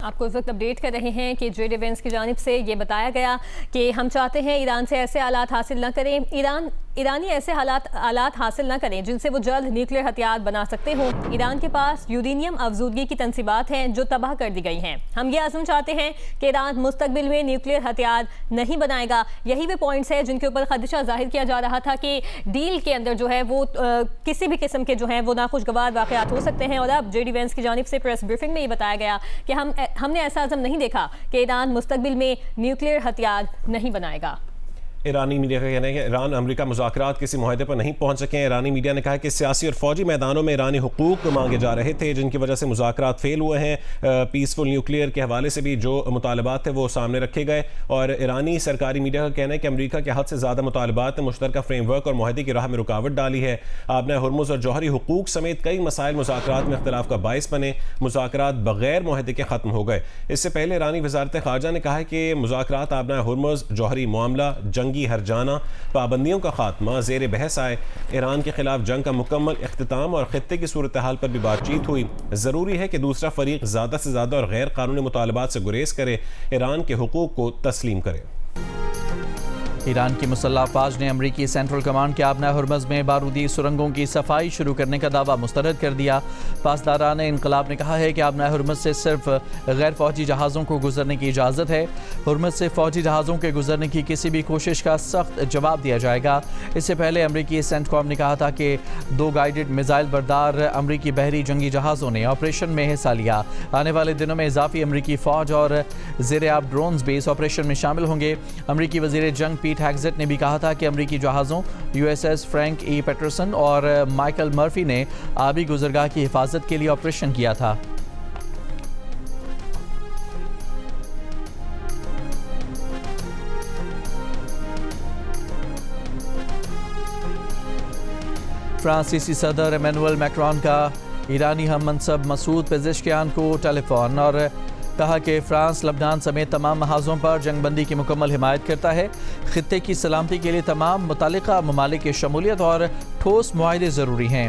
आपको इस वक्त अपडेट कर रहे हैं कि जे डिफेंस की जानिब से ये बताया गया कि हम चाहते हैं ईरान से ऐसे हालात हासिल न करें, ईरानी ऐसे हालात हासिल न करें जिनसे वो जल्द न्यूक्लियर हथियार बना सकते हों। ईरान के पास यूरेनियम अफजूदगी की तनसीबात हैं जो तबाह कर दी गई हैं। हम ये आज़म चाहते हैं कि ईरान मुस्तकबिल में न्यूक्लियर हथियार नहीं बनाएगा। यही वे पॉइंट्स हैं जिनके ऊपर खदशा जाहिर किया जा रहा था कि डील के अंदर जो है वो किसी भी किस्म के जो है वो नाखुशगवार वाक़यात हो सकते हैं। और अब जे डिफेंस की जानिब से प्रेस ब्रीफिंग में ये बताया गया कि हमने ऐसा आज़म नहीं देखा कि ईरान मुस्तकबिल में न्यूक्लियर हथियार नहीं बनाएगा। ईरानी मीडिया का कहना है कि ईरान अमेरिका मुज़ाकरात किसी मुआहदे पर नहीं पहुंच सके हैं। ईरानी मीडिया ने कहा कि सियासी और फौजी मैदानों में ईरानी हुकूक मांगे जा रहे थे जिनकी वजह से मुज़ाकरात फेल हुए हैं। पीसफुल न्यूक्लियर के हवाले से भी जो मुतालबात थे वो सामने रखे गए और ईरानी सरकारी मीडिया का कहना है कि अमेरिका के हद से ज़्यादा मुतालबात ने मुश्तरका फ्रेमवर्क और मुआहदे की राह में रुकावट डाली है। आबना हुर्मुज़ और जौहरी हुकूक समेत कई मसाइल मुज़ाकरात में इख्तिलाफ का बायस बने। मुज़ाकरात बगैर मुआहदे के ख़त्म हो गए। इससे पहले ईरानी वज़ारत ख़ारजा ने कहा है कि मुज़ाकरात आबना हुर्मुज़ जौहरी मामला जंगी हरजाना पाबंदियों का खात्मा ज़ेर बहस आए। ईरान के खिलाफ जंग का मुकम्मल इख्तिताम और खित्ते की सूरत हाल पर भी बातचीत हुई। ज़रूरी है कि दूसरा फरीक ज़्यादा से ज़्यादा और गैर कानूनी मुतालबात से गुरेज करे, ईरान के हुकूक को तस्लीम करे। ईरान की मुसल्लह अफवाज ने अमरीकी सेंट्रल कमांड के आबना हुर्मुज़ में बारूदी सुरंगों की सफाई शुरू करने का दावा मुस्तरद कर दिया। पासदारान इनकलाब ने कहा है कि आबना हुर्मुज़ से सिर्फ गैर फौजी जहाज़ों को गुजरने की इजाज़त है। हुर्मुज़ से फौजी जहाज़ों के गुजरने की किसी भी कोशिश का सख्त जवाब दिया जाएगा। इससे पहले अमरीकी सेंटकॉम ने कहा था कि 2 गाइडेड मिसाइल बरदार अमरीकी बहरी जंगी जहाज़ों ने ऑपरेशन में हिस्सा लिया। आने वाले दिनों में इजाफी अमरीकी फ़ौज और ज़ेर आब ड्रोन्स बेस ऑपरेशन में शामिल होंगे। अमरीकी वज़ीर जंग पीट हैग्जेट ने भी कहा था कि अमरीकी जहाज़ों USS फ्रैंक ई पेटरसन और माइकल मर्फी ने आबी गुजरगाह की हिफाजत के लिए ऑपरेशन किया था। फ्रांसीसी सदर इमैनुअल मैक्रोन का ईरानी हम मनसब मसूद पेज़ेश्कियान को टेलीफोन और कहा कि फ्रांस लबनान समेत तमाम महाजों पर जंगबंदी की मुकम्मल हिमायत करता है। खित्ते की सलामती के लिए तमाम मुतालिका ममालिक की शमूलियत और ठोस मुआहदे ज़रूरी हैं।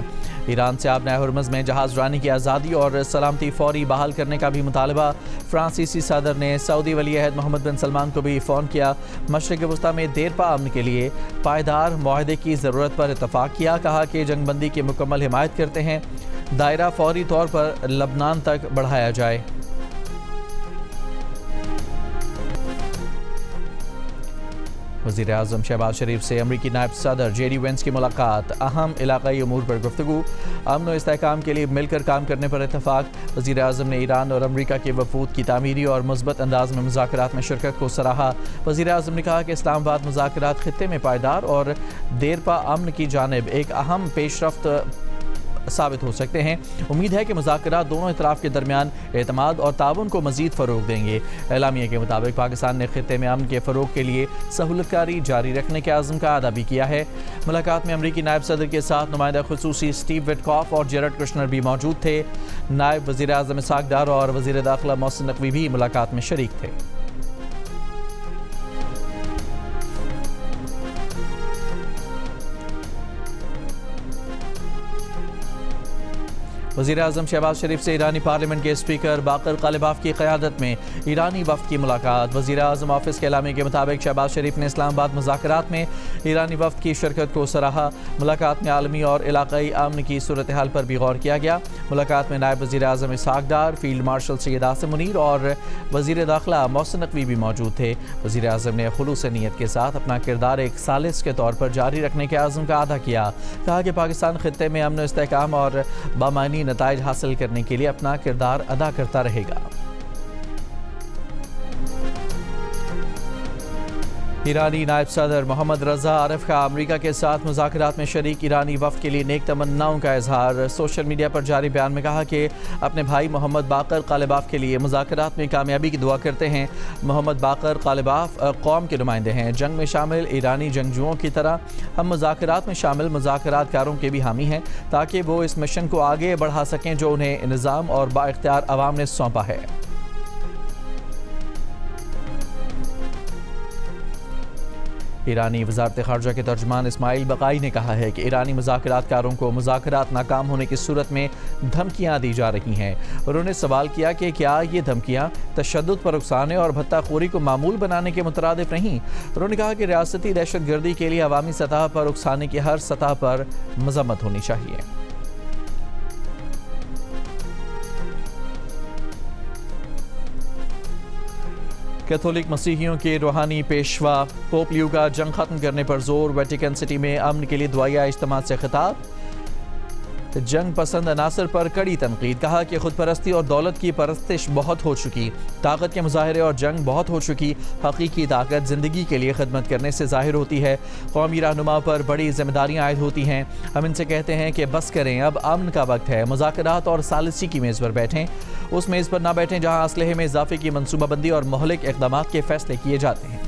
ईरान से आबना हुर्मुज़ में जहाज़ रानी की आज़ादी और सलामती फौरी बहाल करने का भी मुतालबा फ्रांसीसी सदर ने सऊदी वली अहद मोहम्मद बिन सलमान को भी फ़ोन किया। मशरिक़ वस्ता में देरपा अमन के लिए पायदार मुआहदे की ज़रूरत पर इत्तफ़ाक़ किया। कहा कि जंगबंदी की मुकम्मल हिमायत करते हैं। दायरा फौरी तौर पर लबनान तक बढ़ाया जाए। वज़ीर आज़म शहबाज शरीफ से अमरीकी नायब सदर JD वेंस की मुलाकात। अहम इलाक़ाई अमूर पर गुफ्तगू। अमन और इस्तेहकाम के लिए मिलकर काम करने पर इत्तफ़ाक़। वज़ीर आज़म ने ईरान और अमरीका के वफूद की तामीरी और मुस्बत अंदाज में मुज़ाकरात में शिरकत को सराहा। वज़ीर आज़म ने कहा कि इस्लामाबाद मुज़ाकरात खित्ते में पायदार और देरपा अमन की जानिब एक अहम पेशरफ्त साबित हो सकते हैं। उम्मीद है कि मुज़ाकरात दोनों इतराफ़ के दरमियान एतमाद और ताउन को मज़ीद फ़रोग़ देंगे। एलामिया के मुताबिक पाकिस्तान ने खित्ते में अमन के फ़रोग़ के लिए सहूलतकारी जारी रखने के आज़म का अदा भी किया है। मुलाकात में अमरीकी नायब सदर के साथ नुमाइंदा खुसूसी स्टीव विटकॉफ और जेरड कुशनर भी मौजूद थे। नायब वज़ीर आज़म इसहाक़ डार और वज़ीर दाखिला मोहसिन नकवी भी मुलाकात में शरीक थे। वज़ीर आज़म शहबाज शरीफ से ईरानी पार्लियामेंट के स्पीकर बाकर कालिबाफ की क़यादत में ईरानी वफ़द की मुलाकात। वज़ीर आज़म ऑफिस के एलामे के मुताबिक शहबाज शरीफ ने इस्लामाबाद मुज़ाकरात में ईरानी वफ़द की शिरकत को सराहा। मुलाकात में आलमी और इलाक़ाई अमन की सूरत हाल पर भी गौर किया गया। मुलाकात में नायब वज़ीर आज़म इसहाक़ डार, फील्ड मार्शल सैयद आसिम मुनीर और वज़ीर दाखिला मोहसिन नकवी भी मौजूद थे। वज़ीर आज़म ने खुलूस नीयत के साथ अपना किरदार एक सालिस के तौर पर जारी रखने के आज़म का अदा किया। कहा कि पाकिस्तान खित्ते में अमन इस्तेहकाम और बामानी नताइज हासिल करने के लिए अपना किरदार अदा करता रहेगा। ईरानी नायब सदर मोहम्मद रज़ा आरिफ का अमरीका के साथ मुज़ाकरात में शरीक ईरानी वफ़द के लिए नेक तमन्नाओं का इजहार। सोशल मीडिया पर जारी बयान में कहा कि अपने भाई मोहम्मद बाकर कालिबाफ के लिए मुज़ाकरात में कामयाबी की दुआ करते हैं। मोहम्मद बाकर कालिबाफ कौम के नुमाइंदे हैं। जंग में शामिल ईरानी जंगजुओं की तरह हम मुज़ाकरात में शामिल मुज़ाकरातकारों के भी हामी हैं ताकि वो इस मिशन को आगे बढ़ा सकें जो उन्हें निज़ाम और बाइख्तियार अवाम ने सौंपा है। ईरानी वज़ारत ख़ारजा के तर्जुमान इस्माइल बक़ाई ने कहा है कि ईरानी मुज़ाकरातकारों को मुज़ाकरात नाकाम होने की सूरत में धमकियाँ दी जा रही हैं। उन्होंने सवाल किया कि क्या ये धमकियाँ तशद्दुद पर उकसाने और भत्ताखोरी को मामूल बनाने के मुतरादिफ नहीं। उन्होंने कहा कि रियासती दहशतगर्दी के लिए अवामी सतह पर उकसाने की हर सतह पर मज़म्मत होनी चाहिए। कैथोलिक मसीहियों के रूहानी पेशवा पोप लियो का जंग खत्म करने पर जोर। वेटिकन सिटी में अमन के लिए दुआया इज्तिमा से खिताब। जंग पसंद अनासर पर कड़ी तनकीद। कहा कि खुदपरस्ती और दौलत की परस्तिश बहुत हो चुकी, ताकत के मुजाहरे और जंग बहुत हो चुकी। हकीकी ताकत ज़िंदगी के लिए खिदमत करने से ज़ाहिर होती है। कौमी रहनुमा पर बड़ी जिम्मेदारियाँ आयद होती हैं। हम इनसे कहते हैं कि बस करें, अब अमन का वक्त है। मुज़ाकरात और सालिसी की मेज़ पर बैठें, उस मेज़ पर ना बैठें जहाँ असलहे में इजाफे की मनसूबाबंदी और महलिक इक़दाम के फैसले किए जाते हैं।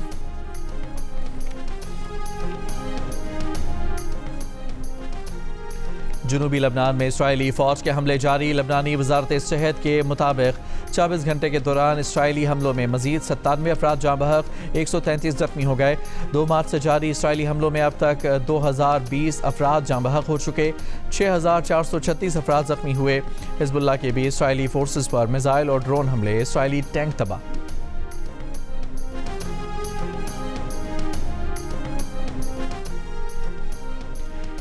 जनूबी लबनान में इसराइली फ़ौज के हमले जारी। लबनानी वज़ारत सेहत के मुताबिक 24 घंटे के दौरान इसराइली हमलों में मज़ीद 97 अफराद जाँ बहक, 133 ज़ख्मी हो गए। 2 मार्च से जारी इसराइली हमलों में अब तक 2020 अफराद जाँ बहक हो चुके, 6436 अफराद ज़ख्मी हुए। हिज़्बुल्लाह के भी इसराइली फोर्सेस पर मिसाइल और ड्रोन हमले, इसराइली टैंक तबाह।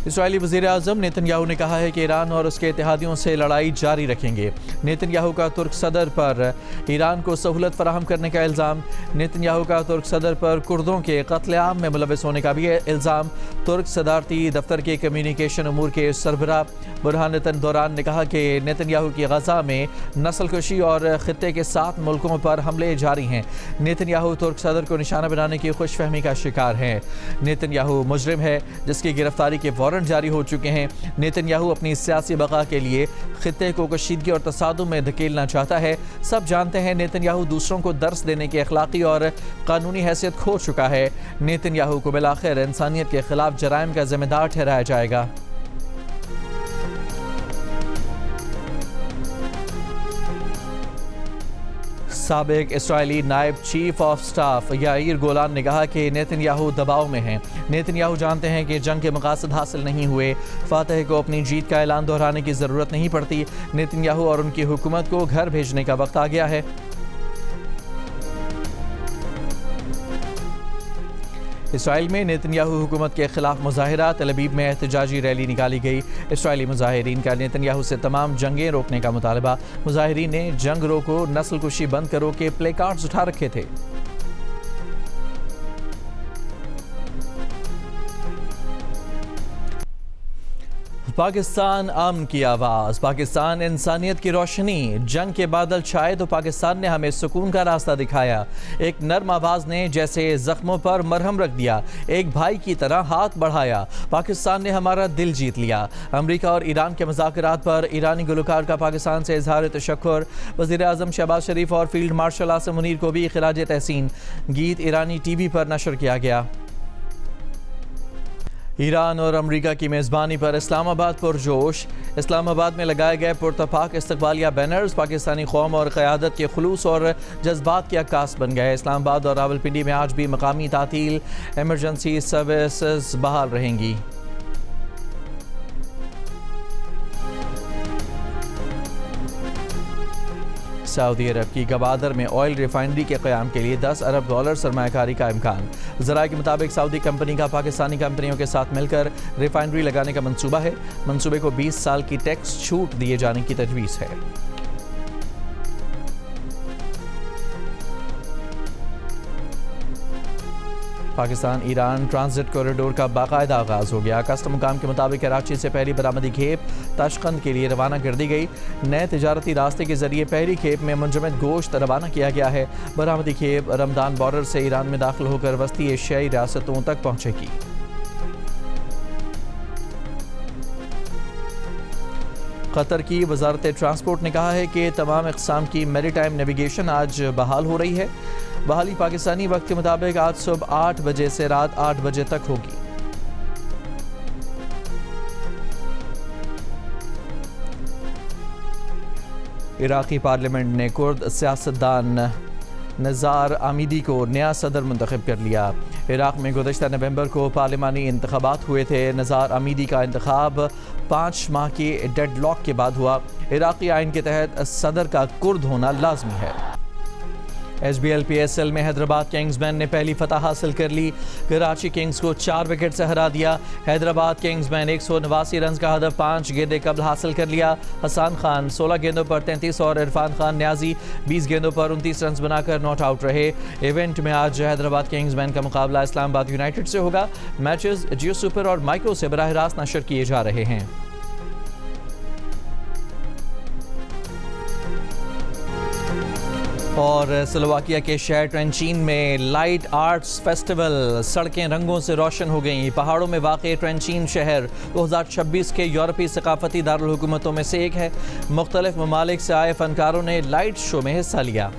इसराइली वज़ीर-ए-आज़म नेतन्याहू ने कहा है कि ईरान और उसके इत्तेहादियों से लड़ाई जारी रखेंगे। नेतन्याहू का तुर्क सदर पर ईरान को सहूलत फराहम करने का इल्ज़ाम। नेतन्याहू का तुर्क सदर पर कुर्दों के कत्लेआम में मुलविस होने का भी इल्ज़ाम। तुर्क सदारती दफ्तर के कम्युनिकेशन अमूर के सरबराह बुरहानुद्दीन दौरान ने कहा कि नेतन्याहू की गज़ा में नस्लकुशी और ख़ित्ते के 7 मुल्कों पर हमले जारी हैं। नेतन्याहू तुर्क सदर को निशाना बनाने की खुशफहमी का शिकार हैं। नेतन्याहू मुजरिम है जिसकी गिरफ्तारी के वारंट जारी हो चुके हैं। नेतन्याहू अपनी सियासी बका के लिए खित्ते को कशीदगी और तसादुम में धकेलना चाहता है। सब जानते हैं नेतन्याहू दूसरों को दर्स देने की अखलाकी और कानूनी हैसियत खो चुका है। नेतन्याहू को बिलाखिर इंसानियत के खिलाफ जराइम का जिम्मेदार ठहराया जाएगा। साबिक इसराइली नायब चीफ ऑफ स्टाफ याईर गोलान ने कहा कि नेतन्याहू दबाव में हैं। नेतन्याहू जानते हैं कि जंग के मकासद हासिल नहीं हुए। फातह को अपनी जीत का ऐलान दोहराने की ज़रूरत नहीं पड़ती। नेतन्याहू और उनकी हुकूमत को घर भेजने का वक्त आ गया है। इसराइल में नेतन्याहू हुकूमत के खिलाफ मुजाहिरा। तल अवीव में एहतजाजी रैली निकाली गई। इसराइली मुजाहिरीन का नेतन्याहू से तमाम जंगें रोकने का मुतालबा। मुजाहिरीन ने जंग रोको, नस्ल कुशी बंद करो के प्ले कार्ड्स उठा रखे थे। पाकिस्तान अमन की आवाज़, पाकिस्तान इंसानियत की रोशनी। जंग के बादल छाए तो पाकिस्तान ने हमें सुकून का रास्ता दिखाया। एक नर्म आवाज़ ने जैसे ज़ख्मों पर मरहम रख दिया, एक भाई की तरह हाथ बढ़ाया। पाकिस्तान ने हमारा दिल जीत लिया। अमेरिका और ईरान के मुज़ाकरात पर ईरानी गुलकार का पाकिस्तान से इजहार तशक्कुर। वज़ीर-ए-आज़म शहबाज शरीफ और फील्ड मार्शल आसिम मुनीर को भी खिराज तहसीन। गीत ईरानी टीवी पर नशर किया गया। ईरान और अमेरिका की मेज़बानी पर इस्लामाबाद पुरजोश। इस्लामाबाद में लगाए गए पुरतपाक इस्तकबालिया बैनर्स पाकिस्तानी कौम और क़यादत के खुलूस और जज्बात की अक्कास बन गए। इस्लामाबाद और रावलपिंडी में आज भी मकामी तातील, एमरजेंसी सर्विसेज बहाल रहेंगी। सऊदी अरब की गवादर में ऑयल रिफाइनरी के क़याम के लिए $10 अरब सरमायाकारी का इम्कान। ज़राए के मुताबिक सऊदी कंपनी का पाकिस्तानी कंपनियों के साथ मिलकर रिफाइनरी लगाने का मंसूबा है। मंसूबे को 20 साल की टैक्स छूट दिए जाने की तजवीज़ है। पाकिस्तान ईरान ट्रांजिट कॉरिडोर का बाकायदा आगाज़ हो गया। कस्टम हुकाम के मुताबिक कराची से पहली बरामदी खेप ताशकंद के लिए रवाना कर दी गई। नए तिजारती रास्ते के जरिए पहली खेप में मुंजमद गोश्त रवाना किया गया है। बरामदी खेप रमदान बॉर्डर से ईरान में दाखिल होकर वस्ती एशियाई रियासतों तक पहुँचेगी। कतर की वजारत ट्रांसपोर्ट ने कहा है कि तमाम इक़साम की मैरीटाइम नेविगेशन आज बहाल हो रही है। बहाली पाकिस्तानी वक्त के मुताबिक आज सुबह 8 बजे से रात 8 बजे तक होगी। इराक़ी पार्लियामेंट ने कुर्द सियासतदान नज़ार आमिदी को नया सदर मुंतखब कर लिया। इराक़ में गुज़श्ता नवंबर को पार्लिमानी इंतखाबात हुए थे। नज़ार आमिदी का इंतखाब 5 माह की डेडलॉक के बाद हुआ। इराक़ी आइन के तहत सदर का कुर्द होना लाजमी है। SBL-PSL में हैदराबाद किंग्समैन ने पहली फतह हासिल कर ली। कराची किंग्स को 4 विकेट से हरा दिया। हैदराबाद किंग्समैन 189 रन का हदफ 5 गेंदें कबल हासिल कर लिया। हसन खान 16 गेंदों पर 33 और इरफान खान न्याजी 20 गेंदों पर 29 रन बनाकर नॉट आउट रहे। इवेंट में आज हैदराबाद किंग्समैन का मुकाबला इस्लामाबाद यूनाइटेड से होगा। मैचेस जियो सुपर और माइक्रो से बराह रास्त नशर किए जा रहे हैं। और स्लोवाकिया के शहर ट्रेंचिन में लाइट आर्ट्स फेस्टिवल, सड़कें रंगों से रोशन हो गईं। पहाड़ों में वाक़ ट्रेंचिन शहर 2026 के यूरोपीय सकाफती दारुल हुकूमतों में से एक है। मुख्तलिफ ममालिक से आए फनकारों ने लाइट शो में हिस्सा लिया।